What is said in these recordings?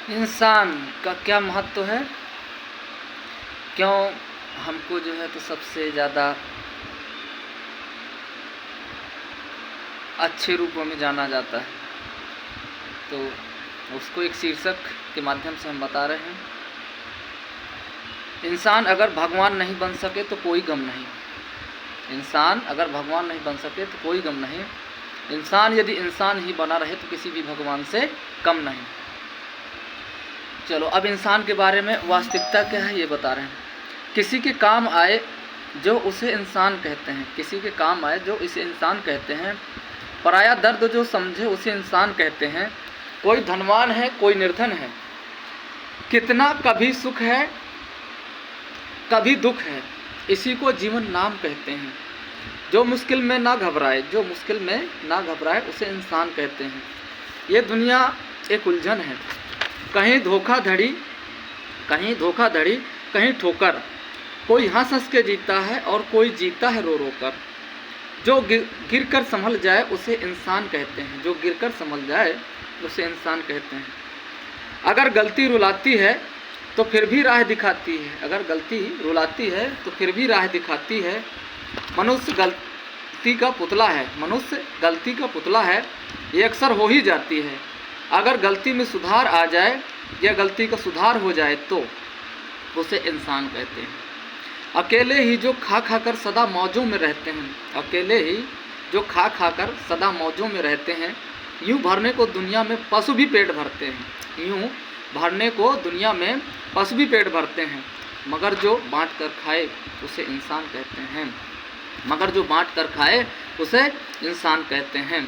इंसान का क्या महत्व है, क्यों हमको जो है तो सबसे ज़्यादा अच्छे रूपों में जाना जाता है, तो उसको एक शीर्षक के माध्यम से हम बता रहे हैं। इंसान अगर भगवान नहीं बन सके तो कोई गम नहीं। इंसान अगर भगवान नहीं बन सके तो कोई गम नहीं। इंसान यदि इंसान ही बना रहे तो किसी भी भगवान से कम नहीं। चलो अब इंसान के बारे में वास्तविकता क्या है ये बता रहे हैं। किसी के काम आए जो उसे इंसान कहते हैं, किसी के काम आए जो इसे इंसान कहते हैं। पराया दर्द जो समझे उसे इंसान कहते हैं। कोई धनवान है कोई निर्धन है, कितना कभी सुख है कभी दुख है, इसी को जीवन नाम कहते हैं। जो मुश्किल में ना घबराए, जो मुश्किल में ना घबराए उसे इंसान कहते हैं। ये दुनिया एक उलझन है, कहीं धोखाधड़ी कहीं ठोकर। कोई हंस हंस के जीता है और कोई जीता है रो रो कर। जो गिर कर संभल जाए उसे इंसान कहते हैं, जो गिर कर संभल जाए उसे इंसान कहते हैं। अगर गलती रुलाती है तो फिर भी राह दिखाती है, अगर गलती रुलाती है तो फिर भी राह दिखाती है। मनुष्य गलती का पुतला है, मनुष्य गलती का पुतला है, ये अक्सर हो ही जाती है। अगर गलती में सुधार आ जाए या गलती का सुधार हो जाए तो उसे इंसान कहते हैं। अकेले ही जो खा खा कर सदा मौजों में रहते हैं, अकेले ही जो खा खा कर सदा मौजों में रहते हैं। यूँ भरने को दुनिया में पशु भी पेट भरते हैं, यूँ भरने को दुनिया में पशु भी पेट भरते हैं। मगर जो बांट कर खाए उसे इंसान कहते हैं, मगर जो बांट कर खाए उसे इंसान कहते हैं।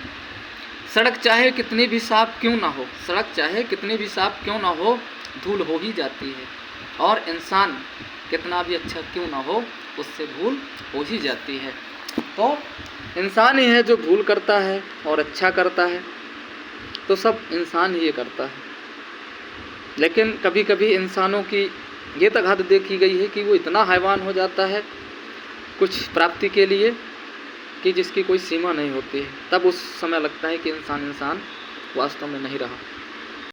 सड़क चाहे कितनी भी साफ क्यों ना हो, सड़क चाहे कितनी भी साफ क्यों ना हो, धूल हो ही जाती है। और इंसान कितना भी अच्छा क्यों ना हो, उससे भूल हो ही जाती है। तो इंसान ही है जो भूल करता है और अच्छा करता है, तो सब इंसान ही ये करता है। लेकिन कभी कभी इंसानों की ये तक हद देखी गई है कि वो इतना हैवान हो जाता है कुछ प्राप्ति के लिए कि जिसकी कोई सीमा नहीं होती है। तब उस समय लगता है कि इंसान वास्तव में नहीं रहा।